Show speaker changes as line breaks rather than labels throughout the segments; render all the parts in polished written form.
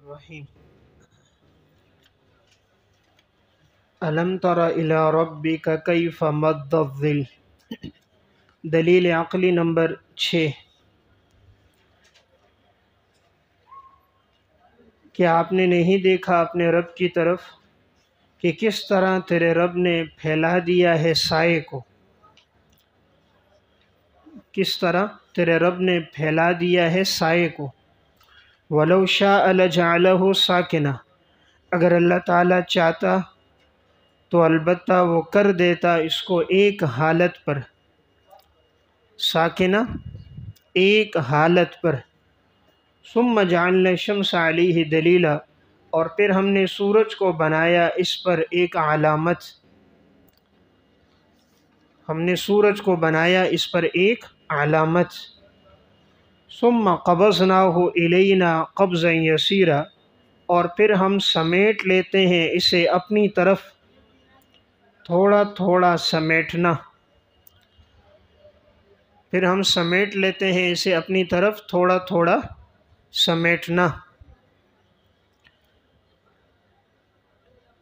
الرحیم الم تر الی ربک کیف مد الظل۔ دلیل عقلی نمبر 6، کیا آپ نے نہیں دیکھا اپنے رب کی طرف کہ کس طرح تیرے رب نے پھیلا دیا ہے سائے کو، کس طرح تیرے رب نے پھیلا دیا ہے سائے کو۔ وَلَوْ شَاءَ لَجَعَلَهُ سَاكِنًا، اگر اللہ تعالیٰ چاہتا تو البتہ وہ کر دیتا اس کو ایک حالت پر، ساکنہ ایک حالت پر۔ ثُمَّ جَعَلْنَا الشَّمْسَ عَلَيْهِ دَلِيلًا، اور پھر ہم نے سورج کو بنایا اس پر ایک علامت، ہم نے سورج کو بنایا اس پر ایک علامت۔ ثُمَّ قَبَضْنَاهُ إِلَيْنَا قَبْضًا يَسِيرًا، اور پھر ہم سمیٹ لیتے ہیں اسے اپنی طرف تھوڑا تھوڑا سمیٹنا، پھر ہم سمیٹ لیتے ہیں اسے اپنی طرف تھوڑا تھوڑا سمیٹنا۔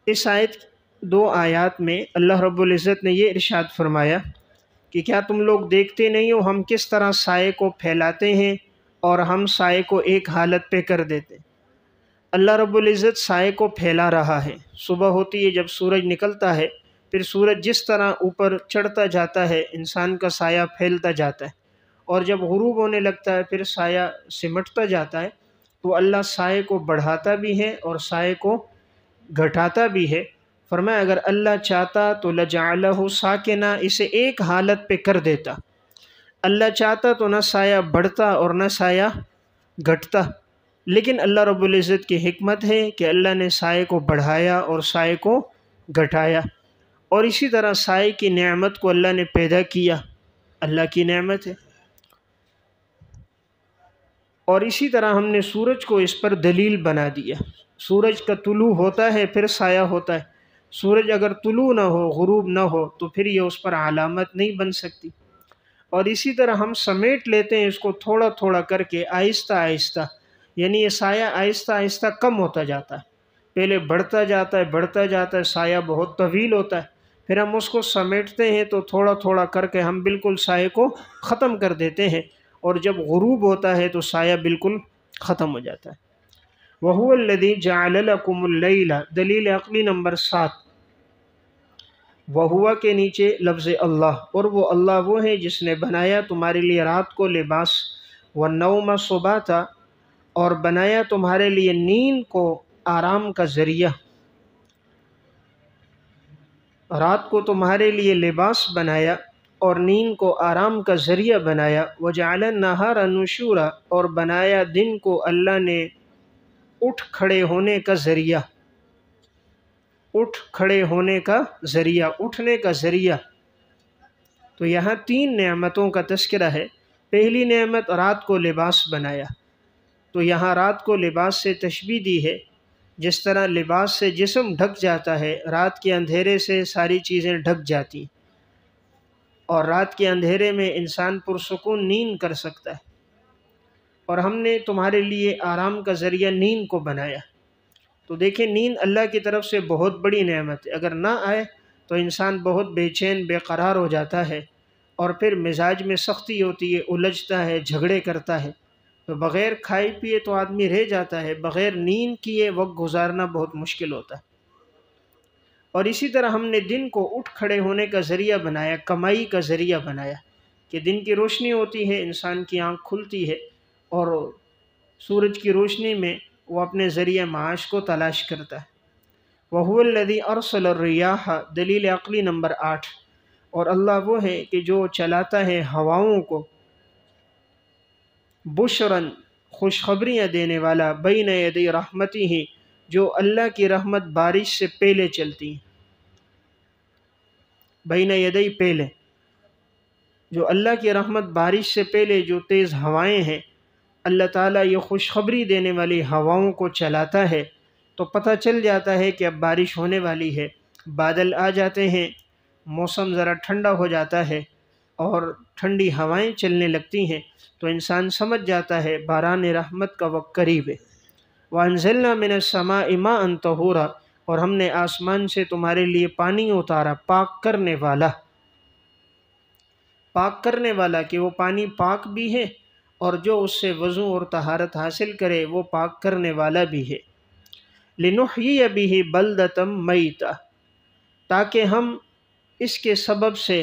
اس آیت دو آیات میں اللہ رب العزت نے یہ ارشاد فرمایا کہ کیا تم لوگ دیکھتے نہیں ہو ہم کس طرح سائے کو پھیلاتے ہیں اور ہم سائے کو ایک حالت پہ کر دیتے ہیں۔ اللہ رب العزت سائے کو پھیلا رہا ہے، صبح ہوتی ہے جب سورج نکلتا ہے، پھر سورج جس طرح اوپر چڑھتا جاتا ہے انسان کا سایہ پھیلتا جاتا ہے، اور جب غروب ہونے لگتا ہے پھر سایہ سمٹتا جاتا ہے، تو اللہ سائے کو بڑھاتا بھی ہے اور سائے کو گھٹاتا بھی ہے۔ فرمایا اگر اللہ چاہتا تو لجعلہ ساکنہ، اسے ایک حالت پہ کر دیتا۔ اللہ چاہتا تو نہ سایہ بڑھتا اور نہ سایہ گھٹتا، لیکن اللہ رب العزت کی حکمت ہے کہ اللہ نے سائے کو بڑھایا اور سائے کو گھٹایا۔ اور اسی طرح سائے کی نعمت کو اللہ نے پیدا کیا، اللہ کی نعمت ہے۔ اور اسی طرح ہم نے سورج کو اس پر دلیل بنا دیا۔ سورج کا طلوع ہوتا ہے پھر سایہ ہوتا ہے، سورج اگر طلوع نہ ہو غروب نہ ہو تو پھر یہ اس پر علامت نہیں بن سکتی۔ اور اسی طرح ہم سمیٹ لیتے ہیں اس کو تھوڑا تھوڑا کر کے، آہستہ آہستہ، یعنی یہ سایہ آہستہ آہستہ کم ہوتا جاتا ہے، پہلے بڑھتا جاتا ہے بڑھتا جاتا ہے، سایہ بہت طویل ہوتا ہے، پھر ہم اس کو سمیٹتے ہیں تو تھوڑا تھوڑا کر کے ہم بالکل سائے کو ختم کر دیتے ہیں، اور جب غروب ہوتا ہے تو سایہ بالکل ختم ہو جاتا ہے۔ وَهُوَ الَّذِي جَعَلَ لَكُمُ اللَّيْلَ، دلیل عقلی نمبر 7، وَهُوَ کے نیچے لفظ اللہ، اور وہ اللہ وہ ہے جس نے بنایا تمہارے لیے رات کو لباس، وَالنَّوْمَ سُبَاتًا، اور بنایا تمہارے لیے نیند کو آرام کا ذریعہ، رات کو تمہارے لیے لباس بنایا اور نیند کو آرام کا ذریعہ بنایا۔ وَجَعَلَ النَّهَارَ نُشُورًا، اور بنایا دن کو اللہ نے اٹھ کھڑے ہونے کا ذریعہ، اٹھ کھڑے ہونے کا ذریعہ، اٹھنے کا ذریعہ۔ تو یہاں تین نعمتوں کا تذکرہ ہے۔ پہلی نعمت رات کو لباس بنایا، تو یہاں رات کو لباس سے تشبیہ دی ہے، جس طرح لباس سے جسم ڈھک جاتا ہے، رات کے اندھیرے سے ساری چیزیں ڈھک جاتی، اور رات کے اندھیرے میں انسان پرسکون نیند کر سکتا ہے، اور ہم نے تمہارے لیے آرام کا ذریعہ نیند کو بنایا۔ تو دیکھیں نیند اللہ کی طرف سے بہت بڑی نعمت ہے، اگر نہ آئے تو انسان بہت بے چین بے قرار ہو جاتا ہے، اور پھر مزاج میں سختی ہوتی ہے، الجھتا ہے، جھگڑے کرتا ہے۔ تو بغیر کھائے پیے تو آدمی رہ جاتا ہے، بغیر نیند کیے وقت گزارنا بہت مشکل ہوتا ہے۔ اور اسی طرح ہم نے دن کو اٹھ کھڑے ہونے کا ذریعہ بنایا، کمائی کا ذریعہ بنایا، کہ دن کی روشنی ہوتی ہے انسان کی آنکھ کھلتی ہے، اور سورج کی روشنی میں وہ اپنے ذریعہ معاش کو تلاش کرتا ہے۔ وَهُوَ الَّذِي أَرْسَلَ الرِّيَاحَ، دلیل عقلی نمبر 8، اور اللہ وہ ہے کہ جو چلاتا ہے ہواؤں کو، بشراً خوشخبریاں دینے والا، بین یدی رحمتہ، جو اللہ کی رحمت بارش سے پہلے چلتی ہیں، بین یدی پہلے، جو اللہ کی رحمت بارش سے پہلے جو تیز ہوائیں ہیں، اللہ تعالیٰ یہ خوشخبری دینے والی ہواؤں کو چلاتا ہے، تو پتہ چل جاتا ہے کہ اب بارش ہونے والی ہے، بادل آ جاتے ہیں، موسم ذرا ٹھنڈا ہو جاتا ہے اور ٹھنڈی ہوائیں چلنے لگتی ہیں، تو انسان سمجھ جاتا ہے باران رحمت کا وقت قریب ہے۔ وَأَنزَلْنَا مِنَ السَّمَاءِ مَاءً طَهُورًا، اور ہم نے آسمان سے تمہارے لیے پانی اتارا پاک کرنے والا، پاک کرنے والا کہ وہ پانی پاک بھی ہے اور جو اس سے وضو اور طہارت حاصل کرے وہ پاک کرنے والا بھی ہے۔ لِنُحْيِيَ بِهِ بَلْدَةً مَيْتًا، تاکہ ہم اس کے سبب سے،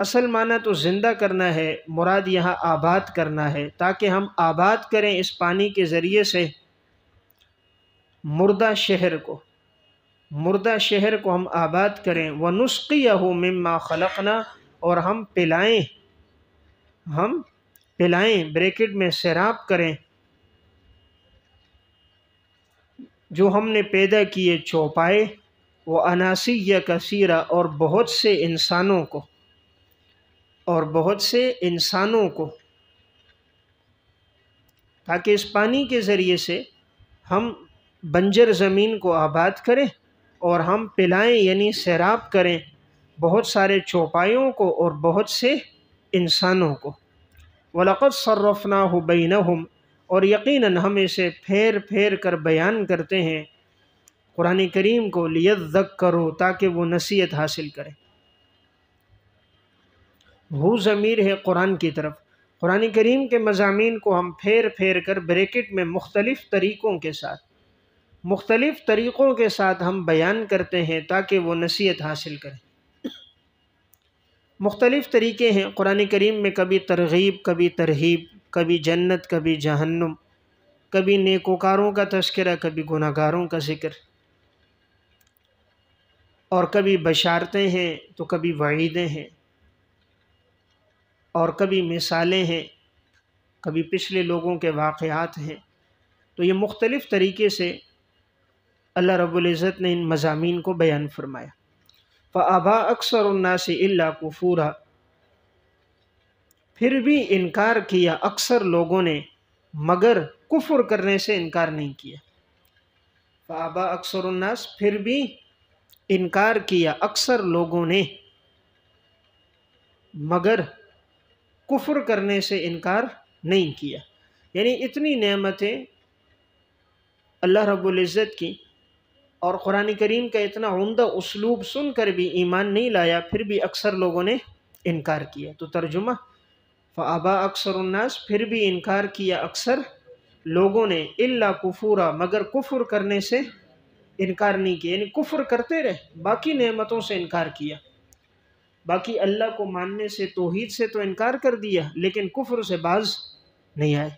اصل معنی تو زندہ کرنا ہے، مراد یہاں آباد کرنا ہے، تاکہ ہم آباد کریں اس پانی کے ذریعے سے مردہ شہر کو، مردہ شہر کو ہم آباد کریں۔ وَنُسْقِيَهُ مِمَّا خَلَقْنَا، اور ہم پلائیں بریکٹ میں سیراب کریں جو ہم نے پیدا کیے چوپائے، وَأَنَاسِيَّ كَثِيرًا، اور بہت سے انسانوں کو، تاکہ اس پانی کے ذریعے سے ہم بنجر زمین کو آباد کریں اور ہم پلائیں یعنی سیراب کریں بہت سارے چوپایوں کو اور بہت سے انسانوں کو۔ وَلَقَدْ صَرَّفْنَاهُ بَيْنَهُمْ، اور یقیناً ہم اسے پھیر پھیر کر بیان کرتے ہیں قرآن کریم کو، لِيَذَّكَّرُوا، تاکہ وہ نصیحت حاصل کریں۔ وہ ضمیر ہے قرآن کی طرف، قرآن کریم کے مضامین کو ہم پھیر پھیر کر بریکٹ میں مختلف طریقوں کے ساتھ ہم بیان کرتے ہیں تاکہ وہ نصیحت حاصل کریں۔ مختلف طریقے ہیں قرآن کریم میں، کبھی ترغیب، کبھی ترہیب، کبھی جنت، کبھی جہنم، کبھی نیکوکاروں کا تذکرہ، کبھی گناہگاروں کا ذکر، اور کبھی بشارتیں ہیں تو کبھی وعیدیں ہیں، اور کبھی مثالیں ہیں، کبھی پچھلے لوگوں کے واقعات ہیں۔ تو یہ مختلف طریقے سے اللہ رب العزت نے ان مضامین کو بیان فرمایا۔ فَأَبَى أَكْثَرُ النَّاسِ إِلَّا كُفُورًا، پھر بھی انکار کیا اکثر لوگوں نے مگر کفر کرنے سے انکار نہیں کیا۔ فَأَبَى أَكْثَرُ النَّاسِ، پھر بھی انکار کیا اکثر لوگوں نے مگر کفر کرنے سے انکار نہیں کیا، یعنی اتنی نعمتیں اللہ رب العزت کی اور قرآن کریم کا اتنا عمدہ اسلوب سن کر بھی ایمان نہیں لایا، پھر بھی اکثر لوگوں نے انکار کیا۔ تو ترجمہ، فَأَبَى أَكْثَرُ النَّاسِ، پھر بھی انکار کیا اکثر لوگوں نے، إِلَّا كُفُورًا، مگر کفر کرنے سے انکار نہیں کیا، یعنی کفر کرتے رہے، باقی نعمتوں سے انکار کیا، باقی اللہ کو ماننے سے، توحید سے تو انکار کر دیا لیکن کفر سے باز نہیں آئے۔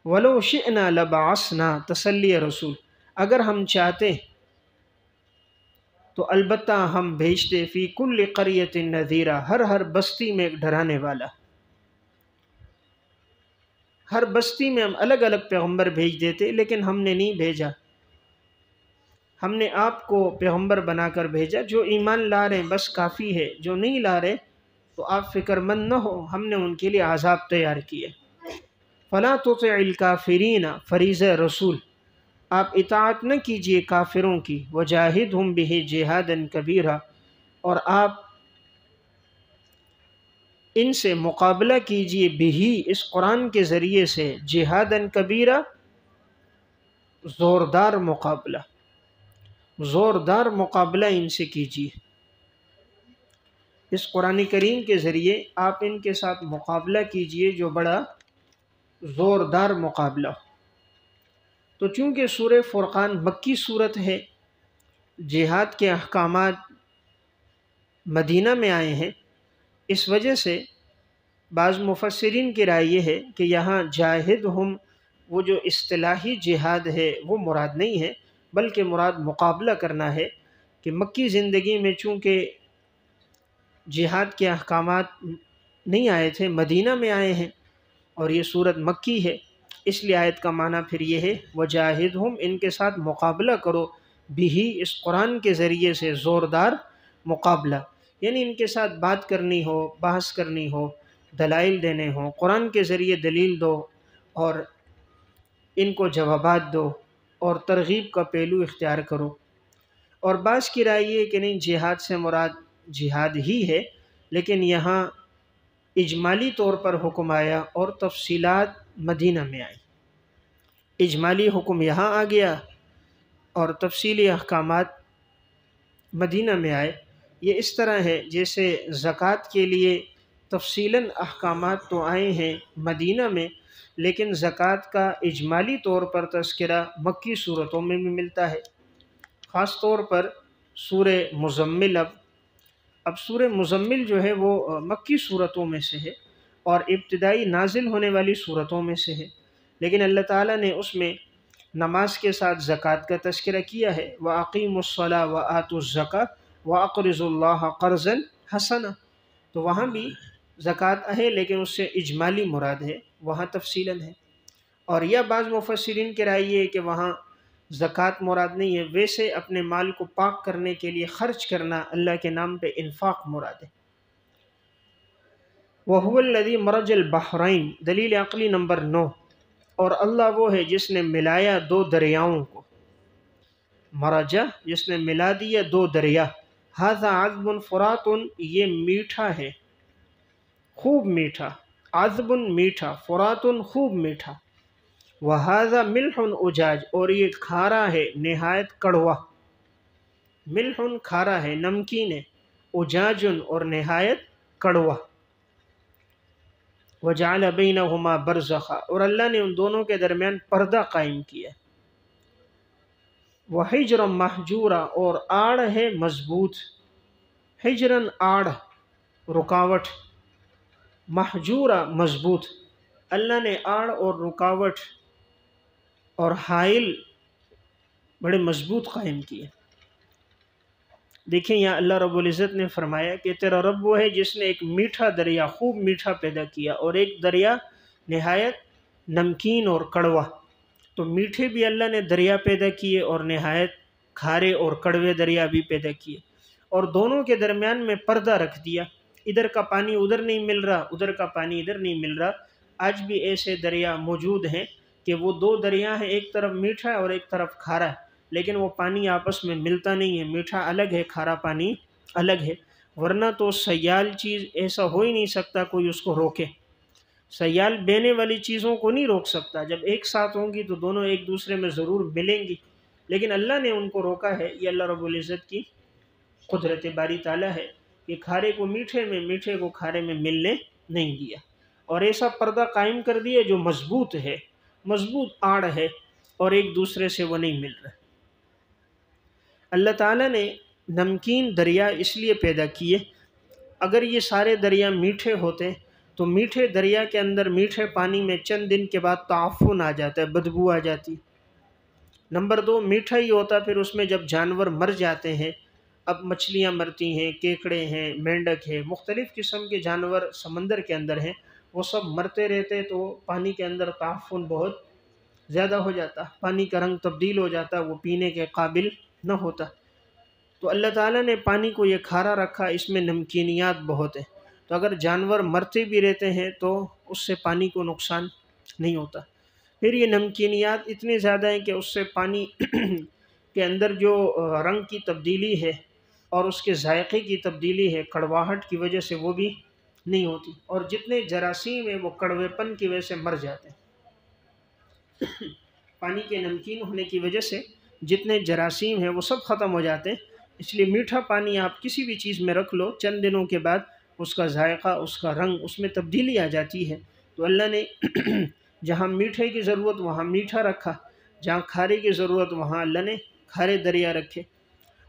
وَلَوْ شِئْنَا لَبَعَثْنَا، تسلی رسول، اگر ہم چاہتے تو البتہ ہم بھیجتے، فی کل قریۃ نذیرا، ہر بستی میں ایک ڈرانے والا، ہر بستی میں ہم الگ الگ پیغمبر بھیج دیتے، لیکن ہم نے نہیں بھیجا، ہم نے آپ کو پیغمبر بنا کر بھیجا، جو ایمان لا رہے ہیں بس کافی ہے، جو نہیں لا رہے تو آپ فکر مند نہ ہو، ہم نے ان کے لیے عذاب تیار کیے۔ فَلَا تُطِعِ الْكَافِرِينَ، فریضہ رسول، آپ اطاعت نہ کیجئے کافروں کی، وَجَاهِدْهُمْ بِهِ جِهَادًا كَبِيرًا، اور آپ ان سے مقابلہ کیجئے، بِهِ، اس قرآن کے ذریعے سے، جہادًا کبیرہ، زوردار مقابلہ ان سے کیجئے، اس قرآن کریم کے ذریعے آپ ان کے ساتھ مقابلہ کیجئے جو بڑا زوردار مقابلہ ہو۔ تو چونکہ سورہ فرقان مکی صورت ہے، جہاد کے احکامات مدینہ میں آئے ہیں، اس وجہ سے بعض مفسرین کی رائے یہ ہے کہ یہاں جاہدہم، وہ جو اصطلاحی جہاد ہے وہ مراد نہیں ہے، بلکہ مراد مقابلہ کرنا ہے، کہ مکی زندگی میں چونکہ جہاد کے احکامات نہیں آئے تھے، مدینہ میں آئے ہیں اور یہ صورت مکی ہے، اس لیے آیت کا معنی پھر یہ ہے وَجَاهِدْهُمْ، ان کے ساتھ مقابلہ کرو، بِهِ، اس قرآن کے ذریعے سے، زوردار مقابلہ، یعنی ان کے ساتھ بات کرنی ہو، بحث کرنی ہو، دلائل دینے ہوں، قرآن کے ذریعے دلیل دو اور ان کو جوابات دو اور ترغیب کا پہلو اختیار کرو۔ اور بعض کی رائے یہ کہ نہیں، جہاد سے مراد جہاد ہی ہے، لیکن یہاں اجمالی طور پر حکم آیا اور تفصیلات مدینہ میں آئی۔ اجمالی حکم یہاں آ گیا اور تفصیلی احکامات مدینہ میں آئے۔ یہ اس طرح ہے جیسے زکوٰۃ کے لیے تفصیلاً احکامات تو آئے ہیں مدینہ میں، لیکن زکوٰۃ کا اجمالی طور پر تذکرہ مکی صورتوں میں بھی ملتا ہے، خاص طور پر سورہ مزمل۔ اب سورہ مزمل جو ہے وہ مکی صورتوں میں سے ہے اور ابتدائی نازل ہونے والی صورتوں میں سے ہے، لیکن اللہ تعالیٰ نے اس میں نماز کے ساتھ زکوٰۃ کا تذکرہ کیا ہے۔ وَأَقِيمُوا الصَّلَاةَ وَآتُوا الزَّكَاةَ وَأَقْرِضُوا اللَّهَ قَرْضًا حَسَنًا، تو وہاں بھی زکوٰۃ ہے لیکن اس سے اجمالی مراد ہے، وہاں تفصیلاً ہے۔ اور یا بعض مفسرین کی رائے یہ ہے کہ وہاں زکوٰۃ مراد نہیں ہے، ویسے اپنے مال کو پاک کرنے کے لیے خرچ کرنا، اللہ کے نام پہ انفاق مراد ہے۔ وَهُوَ الَّذِي مَرَجَ الْبَحْرَيْنِ، دلیل عقلی نمبر 9، اور اللہ وہ ہے جس نے ملایا دو دریاؤں کو، مرجا جس نے ملا دیا دو دریا، ھذا عذب فرات، یہ میٹھا ہے خوب میٹھا، عذب میٹھا، فرات خوب میٹھا، وَھذا ملح اجاج، اور یہ کھارا ہے نہایت کڑوا، ملح کھارا ہے نمکین ہے، اجاج اور نہایت کڑوا، وجعل بینہما برزخا، اور اللہ نے ان دونوں کے درمیان پردہ قائم کیا، وحجرا محجورا، اور آڑ ہے مضبوط، حجرن آڑ رکاوٹ، محجورا مضبوط، اللہ نے آڑ اور رکاوٹ اور حائل بڑے مضبوط قائم کیے۔ دیکھیں یہاں اللہ رب العزت نے فرمایا کہ تیرا رب وہ ہے جس نے ایک میٹھا دریا خوب میٹھا پیدا کیا اور ایک دریا نہایت نمکین اور کڑوا، تو میٹھے بھی اللہ نے دریا پیدا کیے اور نہایت کھارے اور کڑوے دریا بھی پیدا کیے، اور دونوں کے درمیان میں پردہ رکھ دیا، ادھر کا پانی ادھر نہیں مل رہا، ادھر کا پانی ادھر نہیں مل رہا۔ آج بھی ایسے دریا موجود ہیں کہ وہ دو دریا ہیں، ایک طرف میٹھا ہے اور ایک طرف کھارا ہے، لیکن وہ پانی آپس میں ملتا نہیں ہے، میٹھا الگ ہے کھارا پانی الگ ہے، ورنہ تو سیال چیز ایسا ہو ہی نہیں سکتا کوئی اس کو روکے، سیال بہنے والی چیزوں کو نہیں روک سکتا، جب ایک ساتھ ہوں گی تو دونوں ایک دوسرے میں ضرور ملیں گی، لیکن اللہ نے ان کو روکا ہے۔ یہ اللہ رب العزت کی قدرت باری تعالیٰ ہے کہ کھارے کو میٹھے میں، میٹھے کو کھارے میں ملنے نہیں دیا، اور ایسا پردہ قائم کر دیا جو مضبوط ہے، مضبوط آڑ ہے اور ایک دوسرے سے وہ نہیں مل رہا۔ اللہ تعالیٰ نے نمکین دریا اس لیے پیدا کیے، اگر یہ سارے دریا میٹھے ہوتے تو میٹھے دریا کے اندر میٹھے پانی میں چند دن کے بعد تعفن آ جاتا ہے، بدبو آ جاتی۔ نمبر 2، میٹھا ہی ہوتا پھر اس میں جب جانور مر جاتے ہیں، اب مچھلیاں مرتی ہیں، کیکڑے ہیں، مینڈک ہے، مختلف قسم کے جانور سمندر کے اندر ہیں، وہ سب مرتے رہتے تو پانی کے اندر تعفن بہت زیادہ ہو جاتا، پانی کا رنگ تبدیل ہو جاتا، وہ پینے کے قابل نہ ہوتا۔ تو اللہ تعالیٰ نے پانی کو یہ کھارا رکھا، اس میں نمکینیات بہت ہیں، تو اگر جانور مرتے بھی رہتے ہیں تو اس سے پانی کو نقصان نہیں ہوتا۔ پھر یہ نمکینیات اتنے زیادہ ہیں کہ اس سے پانی کے اندر جو رنگ کی تبدیلی ہے اور اس کے ذائقے کی تبدیلی ہے، کڑواہٹ کی وجہ سے وہ بھی نہیں ہوتی، اور جتنے جراثیم ہیں وہ کڑوے پن کی وجہ سے مر جاتے ہیں۔ پانی کے نمکین ہونے کی وجہ سے جتنے جراثیم ہیں وہ سب ختم ہو جاتے ہیں، اس لیے میٹھا پانی آپ کسی بھی چیز میں رکھ لو، چند دنوں کے بعد اس کا ذائقہ، اس کا رنگ، اس میں تبدیلی آ جاتی ہے۔ تو اللہ نے جہاں میٹھے کی ضرورت وہاں میٹھا رکھا، جہاں کھارے کی ضرورت وہاں اللہ نے کھارے دریا رکھے،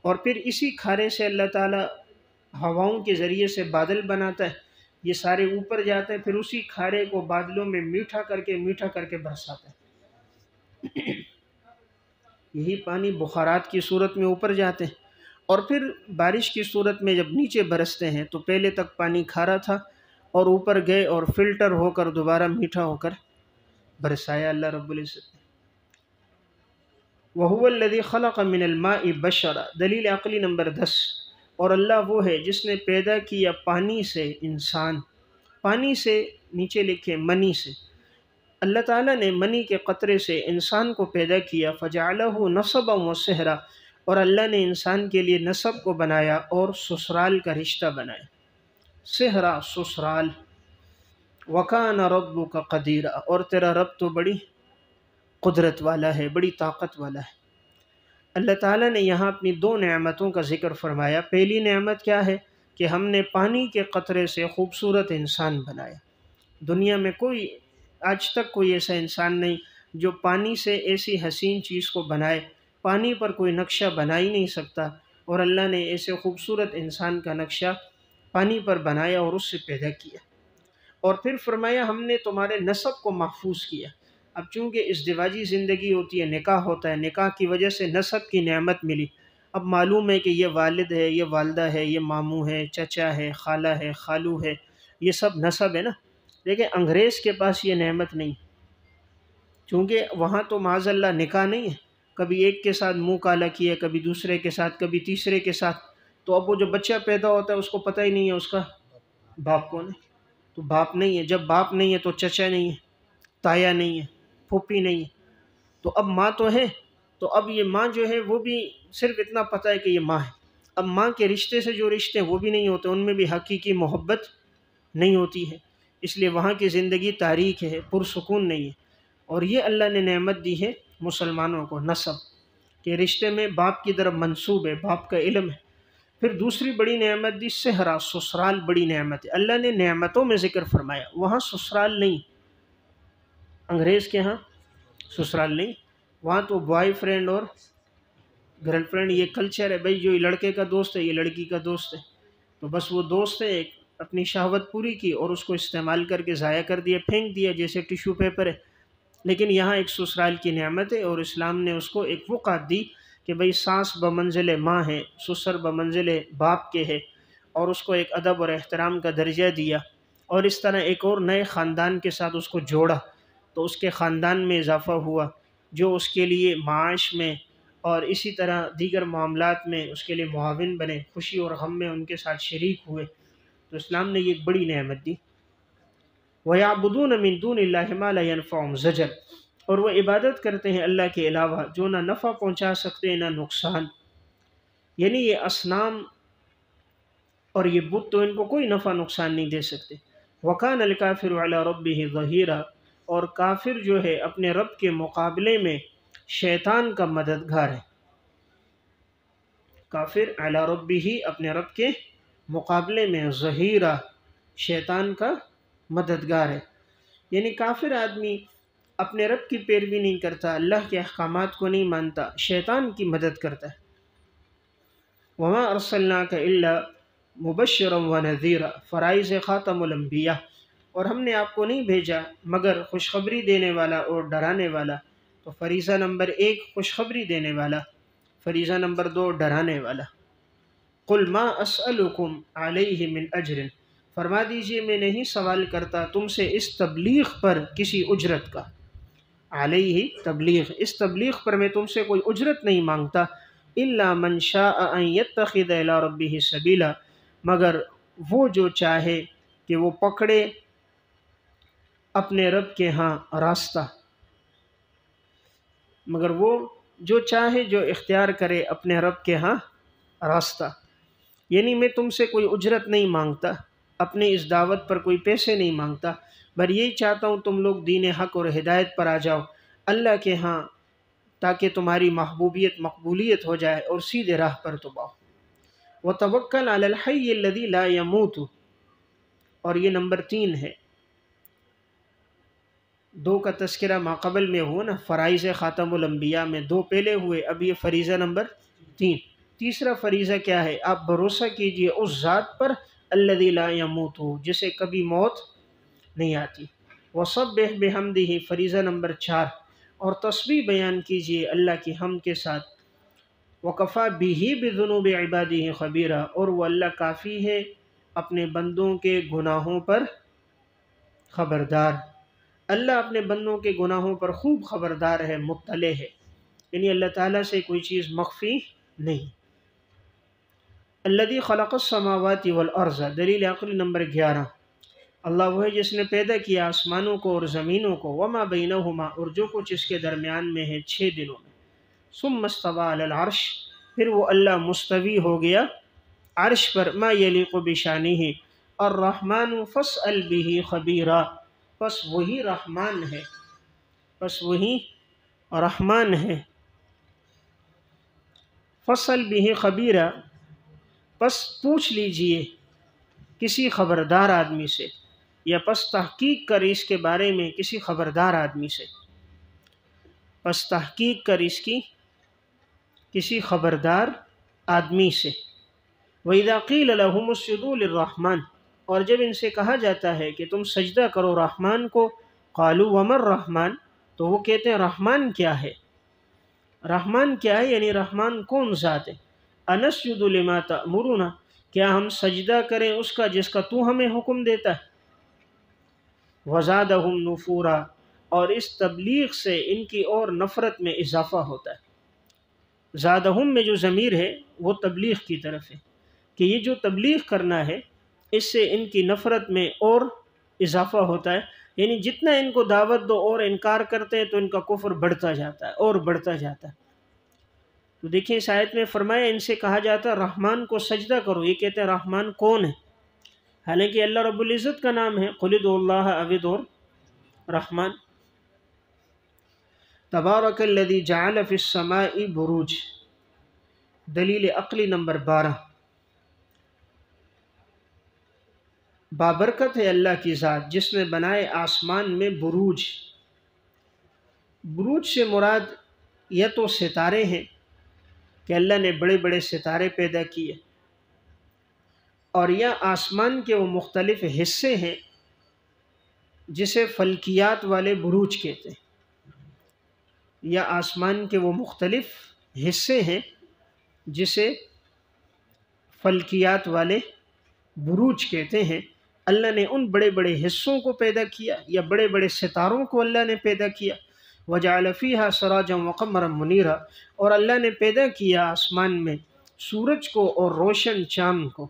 اور پھر اسی کھارے سے اللہ تعالیٰ ہواؤں کے ذریعے سے بادل بناتا ہے، یہ سارے اوپر جاتے ہیں، پھر اسی کھارے کو بادلوں میں میٹھا کر کے برساتا ہے۔ یہی پانی بخارات کی صورت میں اوپر جاتے ہیں، اور پھر بارش کی صورت میں جب نیچے برستے ہیں تو پہلے تک پانی کھارا تھا اور اوپر گئے اور فلٹر ہو کر دوبارہ میٹھا ہو کر برسایا اللہ رب العزت نے۔ وَهُوَ الَّذِي خَلَقَ مِنَ الْمَاءِ بَشَرًا، دلیل عقلی نمبر 10، اور اللہ وہ ہے جس نے پیدا کیا پانی سے انسان، پانی سے نیچے لکھے منی سے، اللہ تعالیٰ نے منی کے قطرے سے انسان کو پیدا کیا، فَجَعَلَهُ نَصَبًا وَصِهْرًا، اور اللہ نے انسان کے لیے نسب کو بنایا اور سسرال کا رشتہ بنایا، صہرا سسرال، وَكَانَ رَبُّكَ قَدِيرًا، اور تیرا رب تو بڑی قدرت والا ہے، بڑی طاقت والا ہے۔ اللہ تعالیٰ نے یہاں اپنی دو نعمتوں کا ذکر فرمایا۔ پہلی نعمت کیا ہے کہ ہم نے پانی کے قطرے سے خوبصورت انسان بنایا۔ دنیا میں آج تک کوئی ایسا انسان نہیں جو پانی سے ایسی حسین چیز کو بنائے۔ پانی پر کوئی نقشہ بنا ہی نہیں سکتا، اور اللہ نے ایسے خوبصورت انسان کا نقشہ پانی پر بنایا اور اس سے پیدا کیا۔ اور پھر فرمایا ہم نے تمہارے نسب کو محفوظ کیا۔ اب چونکہ ازدواجی زندگی ہوتی ہے، نکاح ہوتا ہے، نکاح کی وجہ سے نسب کی نعمت ملی۔ اب معلوم ہے کہ یہ والد ہے، یہ والدہ ہے، یہ ماموں ہے، چچا ہے، خالہ ہے، خالو ہے، یہ سب نسب ہے نا۔ لیکن انگریز کے پاس یہ نعمت نہیں، چونکہ وہاں تو معاذ اللہ نکاح نہیں ہے، کبھی ایک کے ساتھ منہ کالا کیا، کبھی دوسرے کے ساتھ، کبھی تیسرے کے ساتھ، تو اب وہ جو بچہ پیدا ہوتا ہے اس کو پتہ ہی نہیں ہے اس کا باپ کون ہے۔ تو باپ نہیں ہے، جب باپ نہیں ہے تو چچا نہیں ہے، تایا نہیں ہے، پھوپھی نہیں ہے، تو اب ماں تو ہے۔ تو اب یہ ماں جو ہے وہ بھی صرف اتنا پتہ ہے کہ یہ ماں ہے۔ اب ماں کے رشتے سے جو رشتے ہیں وہ بھی نہیں ہوتے، ان میں بھی حقیقی محبت نہیں ہوتی ہے، اس لیے وہاں کی زندگی تاریک ہے، پرسکون نہیں ہے۔ اور یہ اللہ نے نعمت دی ہے مسلمانوں کو، نسب کے رشتے میں باپ کی طرف منسوب ہے، باپ کا علم ہے۔ پھر دوسری بڑی نعمت دی صحرا، سسرال بڑی نعمت ہے۔ اللہ نے نعمتوں میں ذکر فرمایا، وہاں سسرال نہیں، انگریز کے ہاں سسرال نہیں، وہاں تو بوائے فرینڈ اور گرل فرینڈ یہ کلچر ہے، بھائی جو یہ لڑکے کا دوست ہے یہ لڑکی کا دوست ہے، تو بس وہ دوست ہے، ایک اپنی شہوت پوری کی اور اس کو استعمال کر کے ضائع کر دیا، پھینک دیا جیسے ٹیشو پیپر ہے۔ لیکن یہاں ایک سسرال کی نعمت ہے، اور اسلام نے اس کو ایک وقعت دی کہ بھئی ساس بمنزل ماں ہے، سسر بمنزل باپ کے ہے، اور اس کو ایک ادب اور احترام کا درجہ دیا، اور اس طرح ایک اور نئے خاندان کے ساتھ اس کو جوڑا، تو اس کے خاندان میں اضافہ ہوا، جو اس کے لیے معاش میں اور اسی طرح دیگر معاملات میں اس کے لیے معاون بنے، خوشی اور غم میں ان کے ساتھ شریک ہوئے۔ تو اسلام نے یہ ایک بڑی نعمت دی۔ وَيَعْبُدُونَ مِن دُونِ اللَّهِ مَا لَا يَنفَعُهُمْ زَجَرٌ، اور وہ عبادت کرتے ہیں اللہ کے علاوہ جو نہ نفع پہنچا سکتے نہ نقصان، یعنی یہ اصنام اور یہ بت تو ان کو کوئی نفع نقصان نہیں دے سکتے۔ وَكَانَ الْكَافِرُ عَلَى رَبِّهِ ظَهِيرًا، اور کافر جو ہے اپنے رب کے مقابلے میں شیطان کا مددگار ہے۔ کافر علی ربہ، اپنے رب کے مقابلے میں ظہیرہ، شیطان کا مددگار ہے۔ یعنی کافر آدمی اپنے رب کی پیروی نہیں کرتا، اللہ کے احکامات کو نہیں مانتا، شیطان کی مدد کرتا ہے۔ وما ارسلناک الا مبشرا ونذیرا، فرائض خاتم الانبیاء، اور ہم نے آپ کو نہیں بھیجا مگر خوشخبری دینے والا اور ڈرانے والا۔ تو فریضہ نمبر 1 خوشخبری دینے والا، فریضہ نمبر 2 ڈرانے والا۔ قل ما اسألکم علیہ من اجر، فرما دیجئے میں نہیں سوال کرتا تم سے اس تبلیغ پر کسی اجرت کا، علیہ تبلیغ، اس تبلیغ پر میں تم سے کوئی اجرت نہیں مانگتا، الا من شاء ان یتخذ الی ربہ سبیلا، مگر وہ جو چاہے کہ وہ پکڑے اپنے رب کے ہاں راستہ، مگر وہ جو چاہے جو اختیار کرے اپنے رب کے ہاں راستہ۔ یعنی میں تم سے کوئی اجرت نہیں مانگتا، اپنی اس دعوت پر کوئی پیسے نہیں مانگتا، بس یہی چاہتا ہوں تم لوگ دین حق اور ہدایت پر آ جاؤ اللہ کے ہاں، تاکہ تمہاری محبوبیت مقبولیت ہو جائے اور سیدھے راہ پر تم آؤ۔ وَتَوَكَّلْ عَلَى الْحَيِّ الَّذِي لَا يَمُوتُ، اور یہ نمبر 3 ہے۔ 2 کا تذکرہ ماقبل میں ہوا نا، فرائض خاتم الانبیاء میں 2 پہلے ہوئے، اب یہ فریضہ نمبر 3۔ تیسرا فریضہ کیا ہے؟ آپ بھروسہ کیجئے اس ذات پر الذی لا یموت، جسے کبھی موت نہیں آتی۔ وسبح بحمدہ، فریضہ نمبر 4، اور تسبیح بیان کیجئے اللہ کی حمد کے ساتھ۔ وکفی بہ بذنوب عبادہ خبیرا، اور وہ اللہ کافی ہے اپنے بندوں کے گناہوں پر خبردار۔ اللہ اپنے بندوں کے گناہوں پر خوب خبردار ہے، مطلع ہے، یعنی اللہ تعالیٰ سے کوئی چیز مخفی نہیں۔ الذی خلق السماوات والارض، دلیل عقلی نمبر 11، اللہ وہ ہے جس نے پیدا کیا آسمانوں کو اور زمینوں کو، وما بینہما، اور جو کچھ اس کے درمیان میں ہے 6 دنوں میں۔ ثم استوى علی العرش، پھر وہ اللہ مستوی ہو گیا عرش پر، ما یلیق بشانہ، الرحمن فاسأل بہ خبیرا، پس وہی رحمان ہے، پس وہی رحمان ہے۔ فصل بھی خبیرہ، پس پوچھ لیجئے کسی خبردار آدمی سے، یا پس تحقیق کر اس کے بارے میں کسی خبردار آدمی سے، پس تحقیق کر اس کی کسی خبردار آدمی سے۔ وَإِذَا قِيلَ لَهُمُ اسْجُدُوا لِلرَّحْمَنِ، اور جب ان سے کہا جاتا ہے کہ تم سجدہ کرو رحمان کو، قَالُوا وَمَا الرَّحْمَنُ، تو وہ کہتے ہیں رحمان کیا ہے؟ رحمان کیا ہے یعنی رحمان کون ذات ہے؟ أَنَسْجُدُ لِمَا تَأْمُرُنَا، کیا ہم سجدہ کریں اس کا جس کا تو ہمیں حکم دیتا ہے؟ وَزَادَهُمْ نُفُورًا، اور اس تبلیغ سے ان کی اور نفرت میں اضافہ ہوتا ہے۔ زادہم میں جو ضمیر ہے وہ تبلیغ کی طرف ہے، کہ یہ جو تبلیغ کرنا ہے اس سے ان کی نفرت میں اور اضافہ ہوتا ہے، یعنی جتنا ان کو دعوت دو اور انکار کرتے ہیں تو ان کا کفر بڑھتا جاتا ہے اور بڑھتا جاتا ہے۔ تو دیکھیں اس آیت میں فرمایا ان سے کہا جاتا ہے رحمان کو سجدہ کرو، یہ کہتے ہیں رحمان کون ہے؟ حالانکہ اللہ رب العزت کا نام ہے، قُلِ ادعوا اللَّهَ أَوِ ادعوا الرَّحْمَنَ۔ تبارک الذی جعل فی السماء بروج، دلیل عقلی نمبر 12، بابرکت ہے اللہ کی ذات جس نے بنائے آسمان میں بروج۔ بروج سے مراد یا تو ستارے ہیں کہ اللہ نے بڑے بڑے ستارے پیدا کیے، اور یا آسمان کے وہ مختلف حصے ہیں جسے فلکیات والے بروج کہتے ہیں، یا آسمان کے وہ مختلف حصے ہیں جسے فلکیات والے بروج کہتے ہیں۔ اللہ نے ان بڑے بڑے حصوں کو پیدا کیا، یا بڑے بڑے ستاروں کو اللہ نے پیدا کیا۔ وَجَعَلَ فِيهَا سِرَاجًا وَقَمَرًا مُنِيرًا، اور اللہ نے پیدا کیا آسمان میں سورج کو اور روشن چاند کو،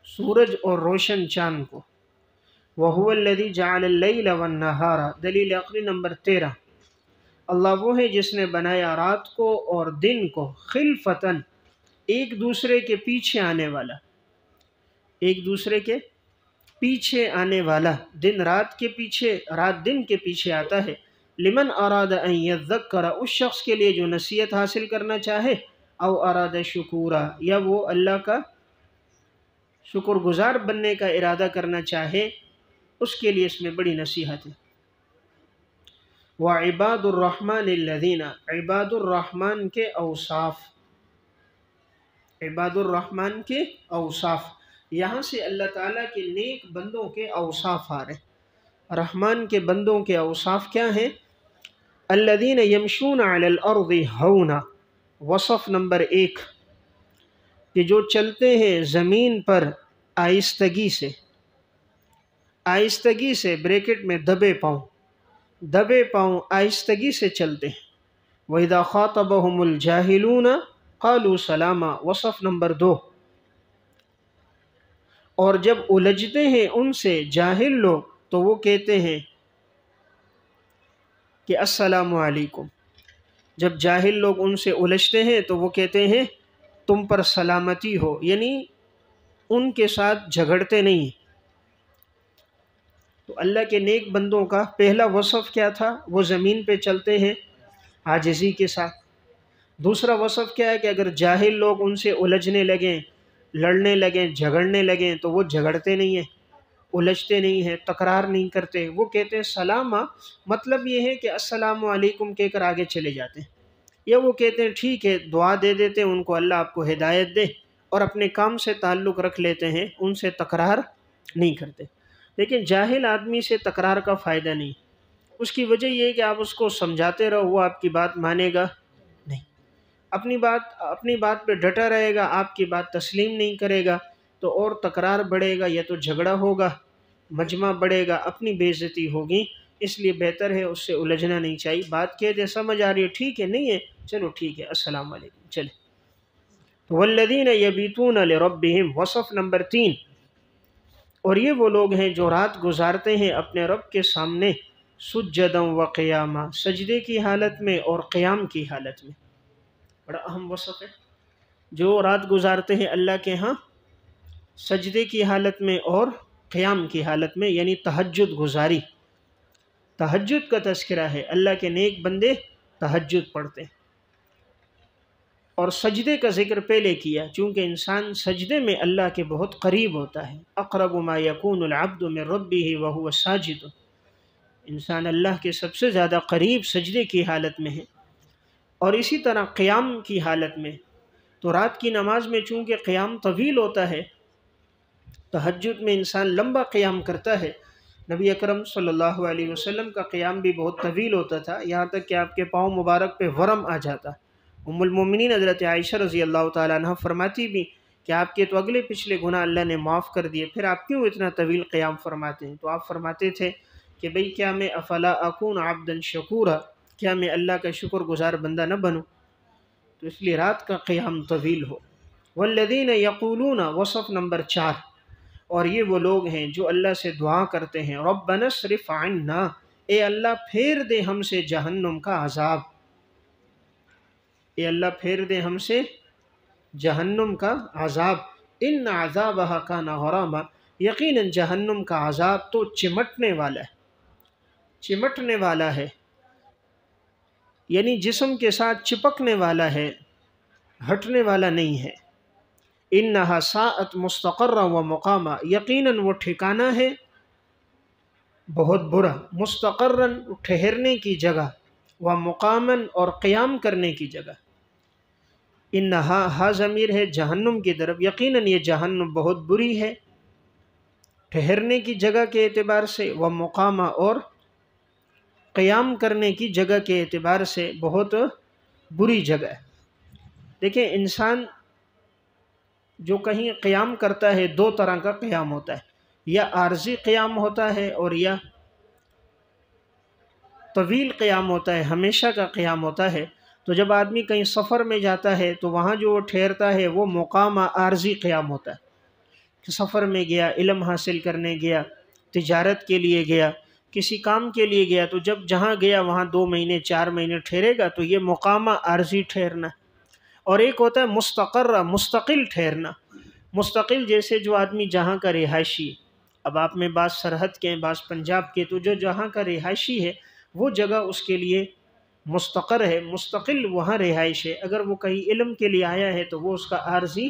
سورج اور روشن چاند کو۔ وَهُوَ الَّذِي جَعَلَ اللَّيْلَ وَالنَّهَارَ، دلیل عقلی نمبر 13، اللہ وہ ہے جس نے بنایا رات کو اور دن کو، خلفتاً، ایک دوسرے کے پیچھے آنے والا، ایک دوسرے کے پیچھے آنے والا، دن رات کے پیچھے، رات دن کے پیچھے آتا ہے۔ لمن اراد ان یذکر، اس شخص کے لیے جو نصیحت حاصل کرنا چاہے، او اراد شکورا، یا وہ اللہ کا شکر گزار بننے کا ارادہ کرنا چاہے، اس کے لیے اس میں بڑی نصیحت ہے۔ وعباد الرحمن الذین، عباد الرحمن کے اوصاف، عباد الرحمن کے اوصاف، یہاں سے اللہ تعالیٰ کے نیک بندوں کے اوصاف آ رہے ہیں۔ رحمان کے بندوں کے اوصاف کیا ہیں؟ الذین یمشون علی الارض ہونا، وصف نمبر 1، کہ جو چلتے ہیں زمین پر آہستگی سے، آہستگی سے، بریکٹ میں دبے پاؤں، دبے پاؤں آہستگی سے چلتے ہیں۔ وَإِذَا خَاطَبَهُمُ الْجَاهِلُونَ قَالُوا سَلَامًا، وصف نمبر 2، اور جب الجھتے ہیں ان سے جاہل لوگ تو وہ کہتے ہیں کہ السلام علیکم۔ جب جاہل لوگ ان سے الجھتے ہیں تو وہ کہتے ہیں تم پر سلامتی ہو، یعنی ان کے ساتھ جھگڑتے نہیں۔ تو اللہ کے نیک بندوں کا پہلا وصف کیا تھا؟ وہ زمین پہ چلتے ہیں عاجزی کے ساتھ۔ دوسرا وصف کیا ہے کہ اگر جاہل لوگ ان سے الجھنے لگیں، لڑنے لگیں، جھگڑنے لگیں تو وہ جھگڑتے نہیں ہیں، الجھتے نہیں ہیں، تکرار نہیں کرتے، وہ کہتے ہیں سلامہ، مطلب یہ ہے کہ السلام علیکم کہہ کر آگے چلے جاتے ہیں، یا وہ کہتے ہیں ٹھیک ہے، دعا دے دیتے ہیں ان کو، اللہ آپ کو ہدایت دے، اور اپنے کام سے تعلق رکھ لیتے ہیں، ان سے تکرار نہیں کرتے۔ لیکن جاہل آدمی سے تکرار کا فائدہ نہیں، اس کی وجہ یہ ہے کہ آپ اس کو سمجھاتے رہو، وہ آپ کی بات مانے گا نہیں، اپنی بات پہ ڈٹا رہے گا، آپ کی بات تسلیم نہیں کرے گا، تو اور تکرار بڑھے گا، یا تو جھگڑا ہوگا، مجمع بڑھے گا، اپنی بے عزتی ہوگی۔ اس لیے بہتر ہے اس سے الجھنا نہیں چاہیے، بات کہہ دے سمجھ آ رہی ہے، ٹھیک ہے، نہیں ہے چلو ٹھیک ہے، السلام علیکم، چلے۔ والذین یبیتون لربہم، وصف نمبر 3، اور یہ وہ لوگ ہیں جو رات گزارتے ہیں اپنے رب کے سامنے، سجدا و قیاما، سجدے کی حالت میں اور قیام کی حالت میں، بڑا اہم وصف ہے۔ جو رات گزارتے ہیں اللہ کے ہاں سجدے کی حالت میں اور قیام کی حالت میں، یعنی تہجد گزاری۔ تہجد کا تذکرہ ہے، اللہ کے نیک بندے تہجد پڑھتے ہیں۔ اور سجدے کا ذکر پہلے کیا، چونکہ انسان سجدے میں اللہ کے بہت قریب ہوتا ہے۔ اقرب ما یکون العبد من ربہ وہو ساجد، انسان اللہ کے سب سے زیادہ قریب سجدے کی حالت میں ہے۔ اور اسی طرح قیام کی حالت میں، تو رات کی نماز میں چونکہ قیام طویل ہوتا ہے، تہجد میں انسان لمبا قیام کرتا ہے۔ نبی اکرم صلی اللہ علیہ وسلم کا قیام بھی بہت طویل ہوتا تھا، یہاں تک کہ آپ کے پاؤں مبارک پہ ورم آ جاتا۔ ام المومنین حضرت عائشہ رضی اللہ تعالیٰ عنہ فرماتی بھی کہ آپ کے تو اگلے پچھلے گناہ اللہ نے معاف کر دیے، پھر آپ کیوں اتنا طویل قیام فرماتے ہیں؟ تو آپ فرماتے تھے کہ بھئی کیا میں افلا اکون عبدا شکورا، کیا میں اللہ کا شکر گزار بندہ نہ بنوں؟ تو اس لیے رات کا قیام طویل ہو۔ والذین یقولون، وصف نمبر 4، اور یہ وہ لوگ ہیں جو اللہ سے دعا کرتے ہیں، ربنا اصرف عنا، اے اللہ پھیر دے ہم سے جہنم کا عذاب، اے اللہ پھیر دے ہم سے جہنم کا عذاب، ان عذابہا کان غراما، یقیناً جہنم کا عذاب تو چمٹنے والا ہے، چمٹنے والا ہے، یعنی جسم کے ساتھ چپکنے والا ہے، ہٹنے والا نہیں ہے۔ انہا ساءت مستقرا و مقاما، یقیناً وہ ٹھکانہ ہے بہت برا، مستقرن ٹھہرنے کی جگہ، و مقامن اور قیام کرنے کی جگہ۔ انہا، ہا ضمیر ہے جہنم کی طرف، یقیناً یہ جہنم بہت بری ہے، ٹھہرنے کی جگہ کے اعتبار سے، و مقامہ اور قیام کرنے کی جگہ کے اعتبار سے بہت بری جگہ ہے۔ دیکھیں انسان جو کہیں قیام کرتا ہے، دو طرح کا قیام ہوتا ہے، یا عارضی قیام ہوتا ہے اور یا طویل قیام ہوتا ہے، ہمیشہ کا قیام ہوتا ہے۔ تو جب آدمی کہیں سفر میں جاتا ہے تو وہاں جو وہ ٹھہرتا ہے وہ مقام عارضی قیام ہوتا ہے، کہ سفر میں گیا، علم حاصل کرنے گیا، تجارت کے لیے گیا، کسی کام کے لیے گیا، تو جب جہاں گیا وہاں 2 مہینے 4 مہینے ٹھہرے گا، تو یہ مقام عارضی ٹھہرنا۔ اور ایک ہوتا ہے مستقر، مستقل ٹھہرنا۔ مستقل جیسے جو آدمی جہاں کا رہائشی، اب آپ میں بعض سرحد کے ہیں، بعض پنجاب کے، تو جو جہاں کا رہائشی ہے وہ جگہ اس کے لیے مستقر ہے، مستقل وہاں رہائش ہے۔ اگر وہ کہیں علم کے لیے آیا ہے تو وہ اس کا عارضی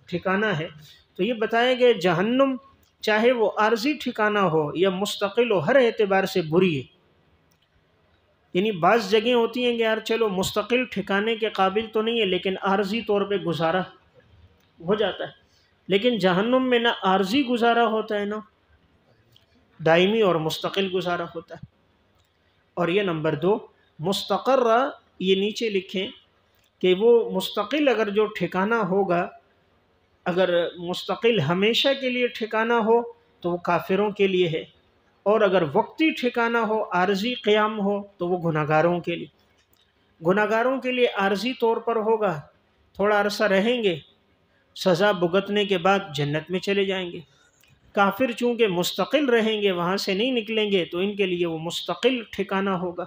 ٹھکانہ ہے۔ تو یہ بتایا گیا جہنم چاہے وہ عارضی ٹھکانہ ہو یا مستقل ہو، ہر اعتبار سے بری ہے۔ یعنی بعض جگہیں ہوتی ہیں کہ یار چلو مستقل ٹھکانے کے قابل تو نہیں ہے لیکن عارضی طور پہ گزارا ہو جاتا ہے، لیکن جہنم میں نہ عارضی گزارا ہوتا ہے نہ دائمی اور مستقل گزارا ہوتا ہے۔ اور یہ نمبر 2، مستقرہ، یہ نیچے لکھیں کہ وہ مستقل اگر جو ٹھکانہ ہوگا، اگر مستقل ہمیشہ کے لیے ٹھکانہ ہو تو وہ کافروں کے لیے ہے، اور اگر وقتی ٹھکانہ ہو، عارضی قیام ہو، تو وہ گناہگاروں کے لیے۔ گناہگاروں کے لیے عارضی طور پر ہوگا، تھوڑا عرصہ رہیں گے، سزا بھگتنے کے بعد جنت میں چلے جائیں گے۔ کافر چونکہ مستقل رہیں گے، وہاں سے نہیں نکلیں گے، تو ان کے لیے وہ مستقل ٹھکانہ ہوگا۔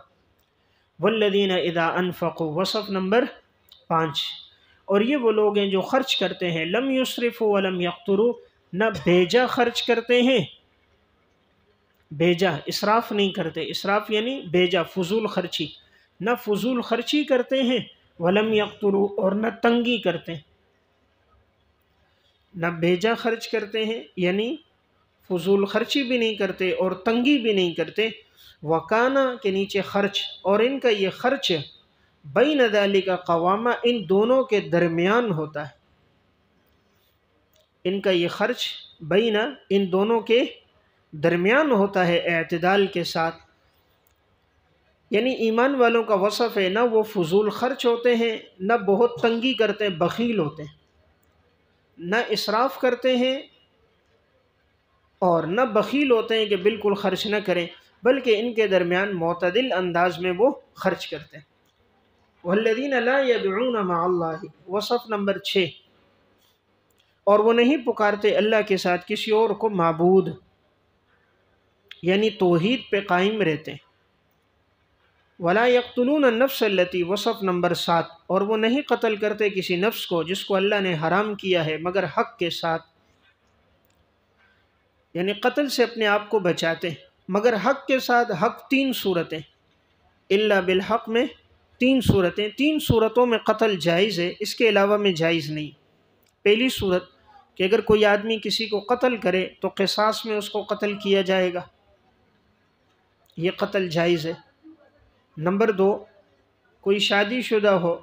والذین اذا انفقوا، وصف نمبر 5، اور یہ وہ لوگ ہیں جو خرچ کرتے ہیں، لم یسرفوا ولم یقتروا، نہ بیجا خرچ کرتے ہیں، بیجا، اسراف نہیں کرتے، اسراف یعنی بیجا، فضول خرچی، نہ فضول خرچی کرتے ہیں، ولم یقتروا، اور نہ تنگی کرتے ہیں، نہ بیجا خرچ کرتے ہیں یعنی فضول خرچی بھی نہیں کرتے اور تنگی بھی نہیں کرتے۔ وکانا کے نیچے خرچ، اور ان کا یہ خرچ بین ذالک قوامہ، ان دونوں کے درمیان ہوتا ہے، ان کا یہ خرچ بین، ان دونوں کے درمیان ہوتا ہے، اعتدال کے ساتھ۔ یعنی ایمان والوں کا وصف ہے، نہ وہ فضول خرچ ہوتے ہیں، نہ بہت تنگی کرتے ہیں، بخیل ہوتے ہیں، نہ اسراف کرتے ہیں اور نہ بخیل ہوتے ہیں کہ بالکل خرچ نہ کریں، بلکہ ان کے درمیان معتدل انداز میں وہ خرچ کرتے ہیں۔ والذین لا یدعون مع اللہ، وصف نمبر 6، اور وہ نہیں پکارتے اللہ کے ساتھ کسی اور کو معبود، یعنی توحید پہ قائم رہتے ہیں۔ ولا یقتلون النفس التی، وصف نمبر 7، اور وہ نہیں قتل کرتے کسی نفس کو جس کو اللہ نے حرام کیا ہے مگر حق کے ساتھ۔ یعنی قتل سے اپنے آپ کو بچاتے ہیں، مگر حق کے ساتھ حق 3 صورتیں، الا بالحق میں 3 صورتیں، 3 صورتوں میں قتل جائز ہے، اس کے علاوہ میں جائز نہیں۔ پہلی صورت کہ اگر کوئی آدمی کسی کو قتل کرے تو قصاص میں اس کو قتل کیا جائے گا، یہ قتل جائز ہے۔ نمبر 2، کوئی شادی شدہ ہو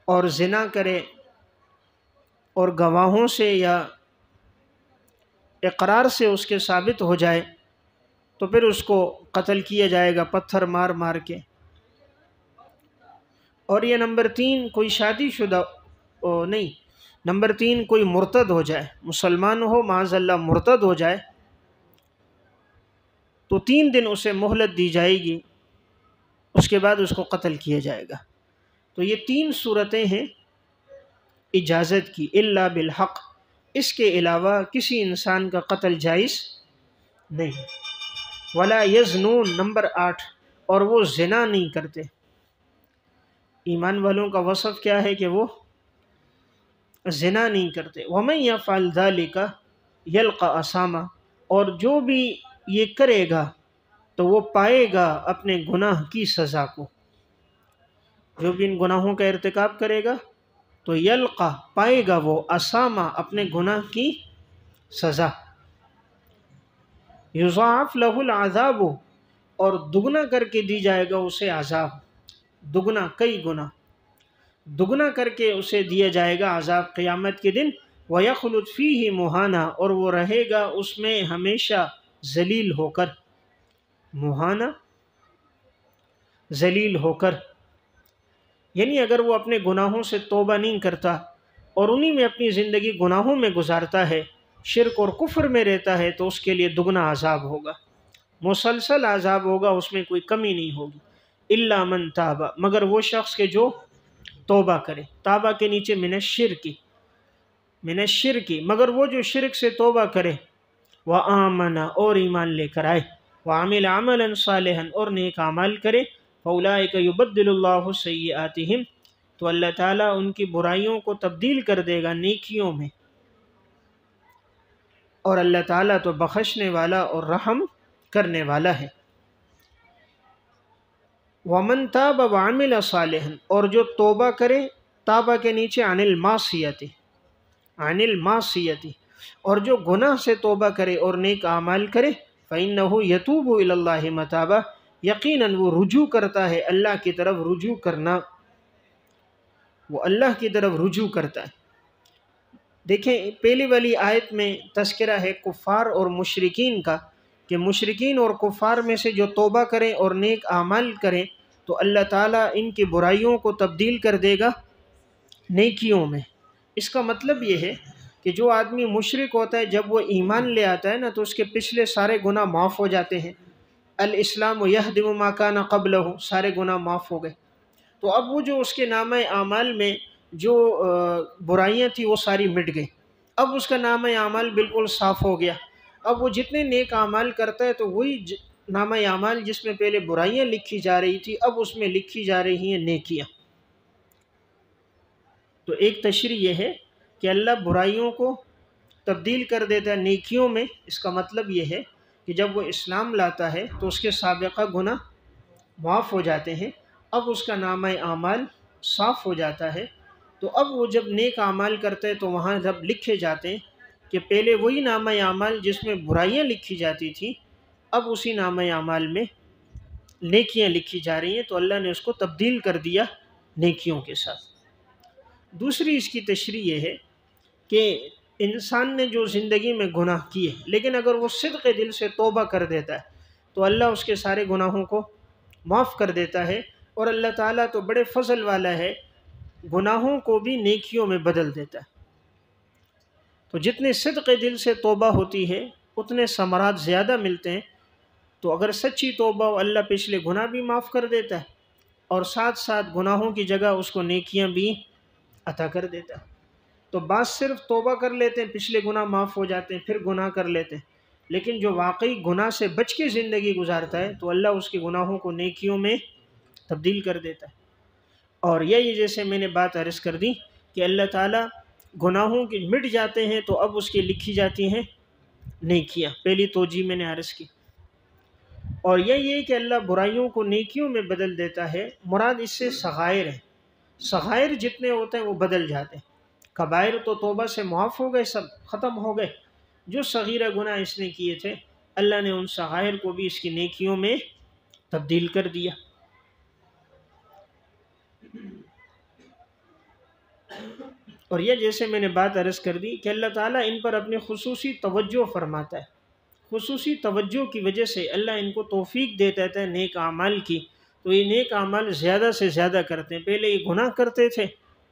اور زنا کرے اور گواہوں سے یا اقرار سے اس کے ثابت ہو جائے تو پھر اس کو قتل کیا جائے گا پتھر مار مار کے۔ اور یہ نمبر 3، کوئی شادی شدہ نہیں، نمبر 3 کوئی مرتد ہو جائے، مسلمان ہو معاذ اللہ مرتد ہو جائے تو 3 دن اسے مہلت دی جائے گی، اس کے بعد اس کو قتل کیا جائے گا۔ تو یہ 3 صورتیں ہیں اجازت کی، الا بالحق، اس کے علاوہ کسی انسان کا قتل جائز نہیں۔ ولا یزنون، نمبر 8، اور وہ زنا نہیں کرتے۔ ایمان والوں کا وصف کیا ہے کہ وہ زنا نہیں کرتے۔ وَمَن يَفْعَلْ ذَلِكَ يَلْقَ أَثَامًا، اور جو بھی یہ کرے گا تو وہ پائے گا اپنے گناہ کی سزا کو۔ جو بھی ان گناہوں کا ارتکاب کرے گا تو یلقا، پائے گا وہ، اسامہ، اپنے گناہ کی سزا۔ یضاعف لہ العذاب، اور دگنا کر کے دی جائے گا اسے عذاب، دگنا، کئی گنا، دگنا کر کے اسے دیا جائے گا عذاب قیامت کے دن۔ وَيَخْلُدْ فِيهِ مُهَانًا، اور وہ رہے گا اس میں ہمیشہ ذلیل ہو کر، مہانہ، ذلیل ہو کر، یعنی اگر وہ اپنے گناہوں سے توبہ نہیں کرتا اور انہی میں اپنی زندگی گناہوں میں گزارتا ہے، شرک اور کفر میں رہتا ہے، تو اس کے لیے دگنا عذاب ہوگا، مسلسل عذاب ہوگا، اس میں کوئی کمی نہیں ہوگی۔ الا من تاب، مگر وہ شخص کے جو توبہ کرے، توبہ کے نیچے من الشرک، مگر وہ جو شرک سے توبہ کرے، وآمن، اور ایمان لے کر آئے، وعمل عملا صالحا، اور نیک اعمال کرے، فاولئک یبدل اللہ سیئاتہم، تو اللہ تعالیٰ ان کی برائیوں کو تبدیل کر دے گا نیکیوں میں، اور اللہ تعالیٰ تو بخشنے والا اور رحم کرنے والا ہے۔ ومن تاب وعمل صالحا، اور جو توبہ کرے، توبہ کے نیچے عن المعصیت، عن المعصیت، اور جو گناہ سے توبہ کرے اور نیک اعمال کرے، فإنہ یتوب الی اللہ متابا، یقیناً وہ رجوع کرتا ہے اللہ کی طرف، رجوع کرنا، وہ اللہ کی طرف رجوع کرتا ہے۔ دیکھیں پہلی والی آیت میں تذکرہ ہے کفار اور مشرکین کا، کہ مشرکین اور کفار میں سے جو توبہ کریں اور نیک اعمال کریں تو اللہ تعالیٰ ان کی برائیوں کو تبدیل کر دے گا نیکیوں میں۔ اس کا مطلب یہ ہے کہ جو آدمی مشرک ہوتا ہے جب وہ ایمان لے آتا ہے نا تو اس کے پچھلے سارے گناہ معاف ہو جاتے ہیں، الاسلام یہدم ما کان قبلہ، سارے گناہ معاف ہو گئے، تو اب وہ جو اس کے نامہ اعمال میں جو برائیاں تھیں وہ ساری مٹ گئی، اب اس کا نامہ اعمال بالکل صاف ہو گیا۔ اب وہ جتنے نیک اعمال کرتا ہے تو وہی نامہ اعمال جس میں پہلے برائیاں لکھی جا رہی تھی اب اس میں لکھی جا رہی ہیں نیکیاں۔ تو ایک تشریح یہ ہے کہ اللہ برائیوں کو تبدیل کر دیتا ہے نیکیوں میں، اس کا مطلب یہ ہے کہ جب وہ اسلام لاتا ہے تو اس کے سابقہ گناہ معاف ہو جاتے ہیں، اب اس کا نامہ اعمال صاف ہو جاتا ہے، تو اب وہ جب نیک اعمال کرتے ہیں تو وہاں جب لکھے جاتے ہیں کہ پہلے وہی نامہ اعمال جس میں برائیاں لکھی جاتی تھیں اب اسی نامہ اعمال میں نیکیاں لکھی جا رہی ہیں، تو اللہ نے اس کو تبدیل کر دیا نیکیوں کے ساتھ۔ دوسری اس کی تشریح یہ ہے کہ انسان نے جو زندگی میں گناہ کیے لیکن اگر وہ صدق دل سے توبہ کر دیتا ہے تو اللہ اس کے سارے گناہوں کو معاف کر دیتا ہے، اور اللہ تعالیٰ تو بڑے فضل والا ہے، گناہوں کو بھی نیکیوں میں بدل دیتا ہے۔ تو جتنے صدق دل سے توبہ ہوتی ہے اتنے ثمرات زیادہ ملتے ہیں، تو اگر سچی توبہ ہو اللہ پچھلے گناہ بھی معاف کر دیتا ہے اور ساتھ ساتھ گناہوں کی جگہ اس کو نیکیاں بھی عطا کر دیتا ہے۔ تو بعض صرف توبہ کر لیتے ہیں، پچھلے گناہ معاف ہو جاتے ہیں، پھر گناہ کر لیتے ہیں، لیکن جو واقعی گناہ سے بچ کے زندگی گزارتا ہے تو اللہ اس کے گناہوں کو نیکیوں میں تبدیل کر دیتا ہے۔ اور یہی جیسے میں نے بات عرض کر دی کہ اللہ تعالیٰ گناہوں کے مٹ جاتے ہیں تو اب اس کی لکھی جاتی ہیں نیکیاں، پہلی توجیہ میں نے عرض کی۔ اور یہ کہ اللہ برائیوں کو نیکیوں میں بدل دیتا ہے، مراد اس سے صغائر ہیں، صغائر جتنے ہوتے ہیں وہ بدل جاتے ہیں۔ کبائر تو توبہ سے معاف ہو گئے، سب ختم ہو گئے، جو صغیرہ گناہ اس نے کیے تھے اللہ نے ان صغائر کو بھی اس کی نیکیوں میں تبدیل کر دیا۔ اور یہ جیسے میں نے بات عرض کر دی کہ اللہ تعالیٰ ان پر اپنے خصوصی توجہ فرماتا ہے، خصوصی توجہ کی وجہ سے اللہ ان کو توفیق دیتا ہے نیک اعمال کی، تو یہ نیک اعمال زیادہ سے زیادہ کرتے ہیں۔ پہلے یہ گناہ کرتے تھے،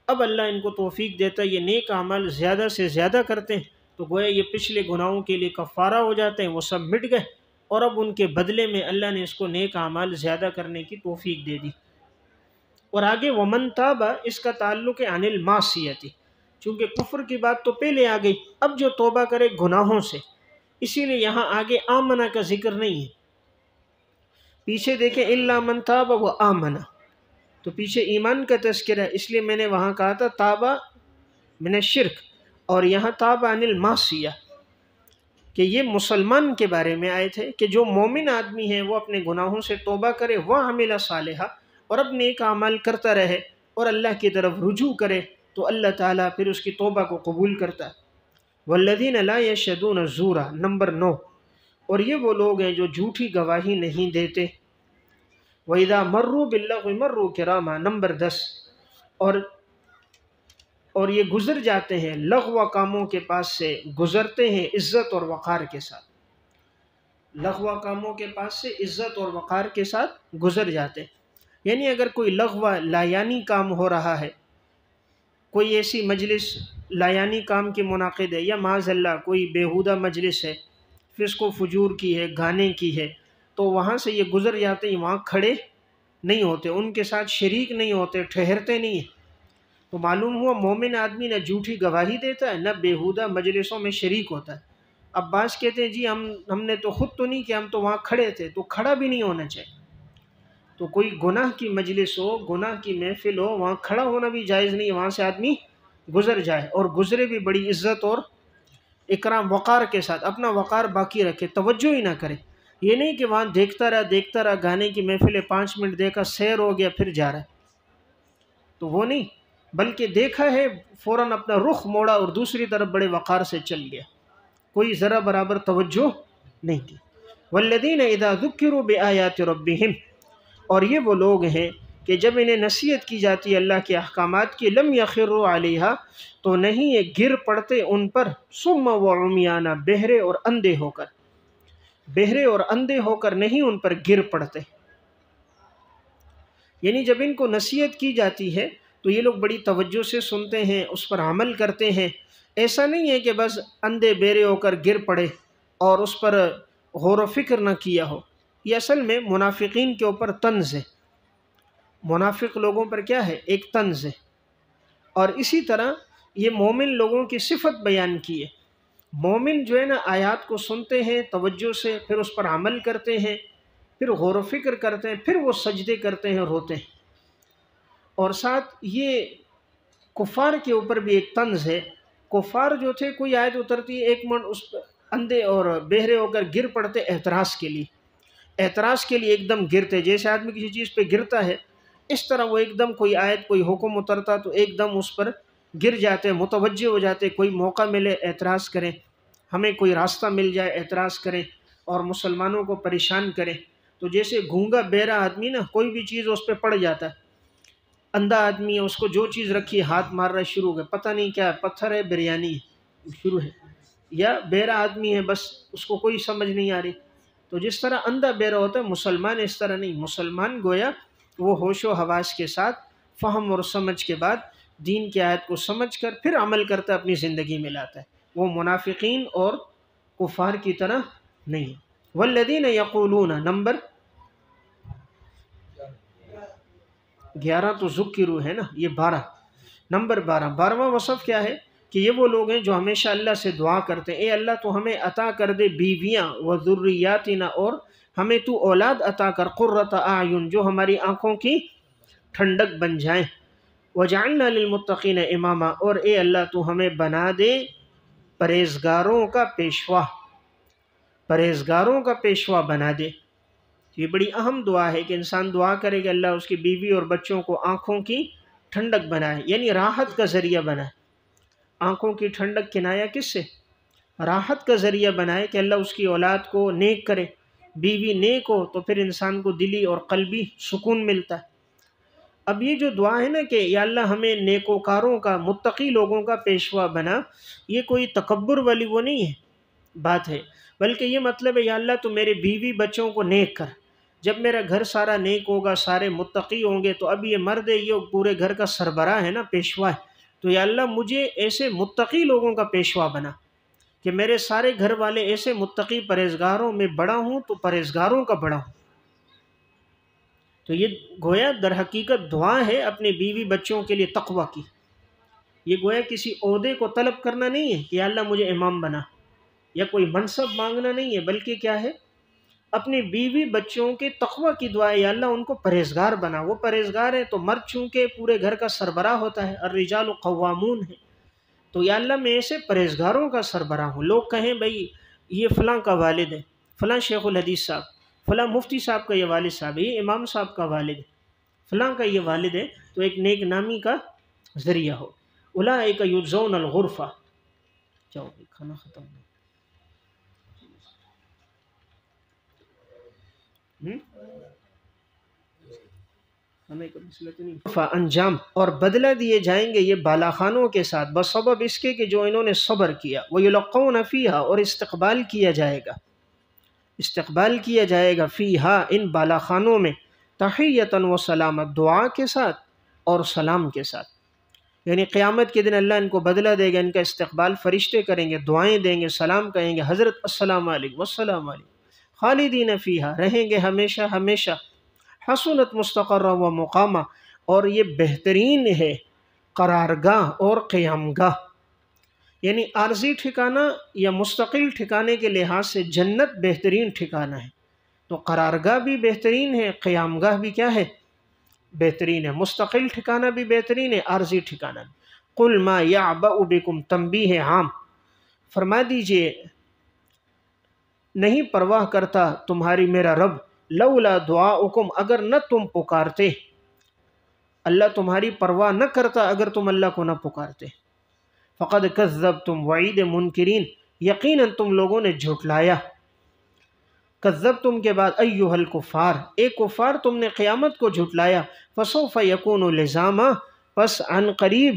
اب اللہ ان کو توفیق دیتا ہے یہ نیک اعمال زیادہ سے زیادہ کرتے ہیں، تو گویا یہ پچھلے گناہوں کے لیے کفارہ ہو جاتے ہیں، وہ سب مٹ گئے، اور اب ان کے بدلے میں اللہ نے اس کو نیک اعمال زیادہ کرنے کی توفیق دے دی۔ اور آگے ومن تاب، اس کا تعلق ہے عن المعصیت، چونکہ کفر کی بات تو پہلے آ گئی، اب جو توبہ کرے گناہوں سے، اسی لیے یہاں آگے آمنہ کا ذکر نہیں ہے۔ پیچھے دیکھیں الا من تاب و آمنہ، تو پیچھے ایمان کا تذکرہ ہے، اس لیے میں نے وہاں کہا تھا تابہ من الشرک، اور یہاں تابہ عن المعصیہ، کہ یہ مسلمان کے بارے میں آئے تھے کہ جو مومن آدمی ہے وہ اپنے گناہوں سے توبہ کرے، وعمل صالحا، اور اپنے ایک اعمال کرتا رہے اور اللہ کی طرف رجوع کرے، تو اللہ تعالیٰ پھر اس کی توبہ کو قبول کرتا ہے۔ والذین لا یشہدون الزور، نمبر 9، اور یہ وہ لوگ ہیں جو جھوٹی گواہی نہیں دیتے۔ وَإِذَا مَرُّوا بِاللَّغْوِ مَرُّوا كِرَامًا، نمبر 10، اور یہ گزر جاتے ہیں لغو کاموں کے پاس سے، گزرتے ہیں عزت اور وقار کے ساتھ، لغو کاموں کے پاس سے عزت اور وقار کے ساتھ گزر جاتے ہیں۔ یعنی اگر کوئی لغو لایانی کام ہو رہا ہے، کوئی ایسی مجلس لایانی کام کی منعقد ہے، یا معاذ اللہ کوئی بیہودہ مجلس ہے، فسق و فجور کی ہے، گانے کی ہے، تو وہاں سے یہ گزر جاتے ہیں، وہاں کھڑے نہیں ہوتے، ان کے ساتھ شریک نہیں ہوتے، ٹھہرتے نہیں ہیں۔ تو معلوم ہوا مومن آدمی نہ جھوٹی گواہی دیتا ہے، نہ بیہودہ مجلسوں میں شریک ہوتا ہے۔ اب بعض کہتے ہیں جی ہم نے تو خود تو نہیں کہ ہم تو وہاں کھڑے تھے، تو کھڑا بھی نہیں ہونا چاہیے۔ تو کوئی گناہ کی مجلس ہو، گناہ کی محفل ہو، وہاں کھڑا ہونا بھی جائز نہیں، وہاں سے آدمی گزر جائے، اور گزرے بھی بڑی عزت اور اکرام وقار کے ساتھ، اپنا وقار باقی رکھے، توجہ ہی نہ کرے۔ یہ نہیں کہ وہاں دیکھتا رہا گانے کی محفل 5 منٹ دیکھا، سیر ہو گیا، پھر جا رہا ہے، تو وہ نہیں، بلکہ دیکھا ہے فوراً اپنا رخ موڑا اور دوسری طرف بڑے وقار سے چل گیا، کوئی ذرا برابر توجہ نہیں کی۔ والذین اذا ذکروا بآیات ربہم، اور یہ وہ لوگ ہیں کہ جب انہیں نصیحت کی جاتی ہے اللہ کے احکامات کی، لم یخروا علیہا، تو نہیں یہ گر پڑتے ان پر، صم و عمیانا، بہرے اور اندھے ہو کر، بہرے اور اندھے ہو کر نہیں ان پر گر پڑتے۔ یعنی جب ان کو نصیحت کی جاتی ہے تو یہ لوگ بڑی توجہ سے سنتے ہیں، اس پر عمل کرتے ہیں، ایسا نہیں ہے کہ بس اندھے بہرے ہو کر گر پڑے اور اس پر غور و فکر نہ کیا ہو۔ یہ اصل میں منافقین کے اوپر طنز ہے، منافق لوگوں پر کیا ہے؟ ایک طنز ہے۔ اور اسی طرح یہ مومن لوگوں کی صفت بیان کی ہے، مومن جو ہے نا آیات کو سنتے ہیں توجہ سے، پھر اس پر عمل کرتے ہیں، پھر غور و فکر کرتے ہیں، پھر وہ سجدے کرتے ہیں، روتے ہیں۔ اور ساتھ یہ کفار کے اوپر بھی ایک طنز ہے، کفار جو تھے کوئی آیت اترتی ہے ایک منٹ اس پر اندھے اور بہرے ہو کر گر پڑتے اعتراض کے لیے، اعتراض کے لیے ایک دم گرتے، جیسے آدمی کسی چیز پہ گرتا ہے اس طرح وہ ایک دم کوئی آیت کوئی حکم اترتا تو ایک دم اس پر گر جاتے، متوجہ ہو جاتے، کوئی موقع ملے اعتراض کریں، ہمیں کوئی راستہ مل جائے اعتراض کریں اور مسلمانوں کو پریشان کریں۔ تو جیسے گونگا بہرا آدمی نا کوئی بھی چیز اس پہ پڑ جاتا ہے، اندھا آدمی ہے اس کو جو چیز رکھی ہاتھ مار رہا شروع ہو گیا، پتہ نہیں کیا پتھر ہے بریانی شروع ہے، یا بہرا آدمی ہے بس اس کو کوئی سمجھ نہیں آ رہی۔ تو جس طرح اندھا بہرا ہوتا ہے مسلمان اس طرح نہیں، مسلمان گویا وہ ہوش و حواس کے ساتھ فہم اور سمجھ کے بعد دین کی آیت کو سمجھ کر پھر عمل کرتا ہے، اپنی زندگی میں لاتا ہے، وہ منافقین اور کفار کی طرح نہیں۔ والذین یقولون، نمبر 11 تو ذکروا ہے نا، یہ 12، نمبر 12واں وصف کیا ہے کہ یہ وہ لوگ ہیں جو ہمیشہ اللہ سے دعا کرتے ہیں، اے اللہ تو ہمیں عطا کر دے بیویاں، وذریاتنا، اور ہمیں تو اولاد عطا کر، قرۃ اعین، جو ہماری آنکھوں کی ٹھنڈک بن جائیں، وجعلنا للمتقین اماما، اور اے اللہ تو ہمیں بنا دے پرہیزگاروں کا پیشوا۔ پرہیزگاروں کا پیشوا بنا دے۔ یہ بڑی اہم دعا ہے کہ انسان دعا کرے کہ اللہ اس کی بیوی اور بچوں کو آنکھوں کی ٹھنڈک بنائے، یعنی راحت کا ذریعہ بنائے۔ آنکھوں کی ٹھنڈک کنایا کس سے؟ راحت کا ذریعہ بنائے کہ اللہ اس کی اولاد کو نیک کرے۔ بیوی نیک ہو تو پھر انسان کو دلی اور قلبی سکون ملتا ہے۔ اب یہ جو دعا ہے نا کہ یا اللہ ہمیں نیکوکاروں کا، متقی لوگوں کا پیشوا بنا، یہ کوئی تکبر والی وہ نہیں ہے بات ہے، بلکہ یہ مطلب ہے یا اللہ تو میرے بیوی بچوں کو نیک کر۔ جب میرا گھر سارا نیک ہوگا، سارے متقی ہوں گے، تو اب یہ مرد ہے، یہ پورے گھر کا سربراہ ہے نا، پیشوا ہے، تو یا اللہ مجھے ایسے متقی لوگوں کا پیشوا بنا کہ میرے سارے گھر والے ایسے متقی پرہیزگاروں میں بڑا ہوں تو پرہیزگاروں کا بڑا ہوں۔ تو یہ گویا در حقیقت دعا ہے اپنے بیوی بچوں کے لیے تقوی کی۔ یہ گویا کسی عہدے کو طلب کرنا نہیں ہے کہ یا اللہ مجھے امام بنا، یا کوئی منصب مانگنا نہیں ہے، بلکہ کیا ہے؟ اپنی بیوی بچوں کے تقوی کی دعا ہے، یا اللہ ان کو پرہیزگار بنا۔ وہ پرہیزگار ہیں تو مرد چونکہ پورے گھر کا سربراہ ہوتا ہے، الرجال قوامون ہے، تو یا اللہ میں ایسے پرہیزگاروں کا سربراہ ہوں۔ لوگ کہیں بھئی یہ فلاں کا والد ہے، فلاں شیخ الحدیث صاحب، فلاں مفتی صاحب کا یہ والد صاحب ہے، یہ امام صاحب کا والد ہے، فلاں کا یہ والد ہے، تو ایک نیک نامی کا ذریعہ ہو۔ اولئک یجزون الغرفہ۔ جاؤ بھئی کھانا ختم ہو۔ انجام اور بدلہ دیے جائیں گے یہ بالا خانوں کے ساتھ، بسبب اس کے کہ جو انہوں نے صبر کیا۔ وَيُلَقَّوْنَ فِيهَا، اور استقبال کیا جائے گا، استقبال کیا جائے گا فیہا ان بالا خانوں میں، تحیۃً و سلامت، دعا کے ساتھ اور سلام کے ساتھ۔ یعنی قیامت کے دن اللہ ان کو بدلہ دے گا، ان کا استقبال فرشتے کریں گے، دعائیں دیں گے، سلام کہیں گے، حضرت السلام علیکم والسلام علیکم، خالدین فیہا، رہیں گے ہمیشہ ہمیشہ، حسنت مستقرا و مقامہ، اور یہ بہترین ہے قرارگاہ اور قیام گاہ۔ یعنی عارضی ٹھکانہ یا مستقل ٹھکانے کے لحاظ سے جنت بہترین ٹھکانہ ہے، تو قرارگاہ بھی بہترین ہے، قیام گاہ بھی کیا ہے؟ بہترین ہے، مستقل ٹھکانہ بھی بہترین ہے، عارضی ٹھکانہ بھی۔ قل ما یعبأ بکم، تنبیہ عام، فرما دیجئے نہیں پرواہ کرتا تمہاری میرا رب، لولا دعاؤکم، اگر نہ تم پکارتے، اللہ تمہاری پرواہ نہ کرتا اگر تم اللہ کو نہ پکارتے۔ فقد کذبتم، وعید منکرین، یقیناً تم لوگوں نے جھٹلایا۔ کذبتم کے بعد ایھا الکفار، اے کفار تم نے قیامت کو جھٹلایا۔ فسوف یکون لزاما، پس عن قریب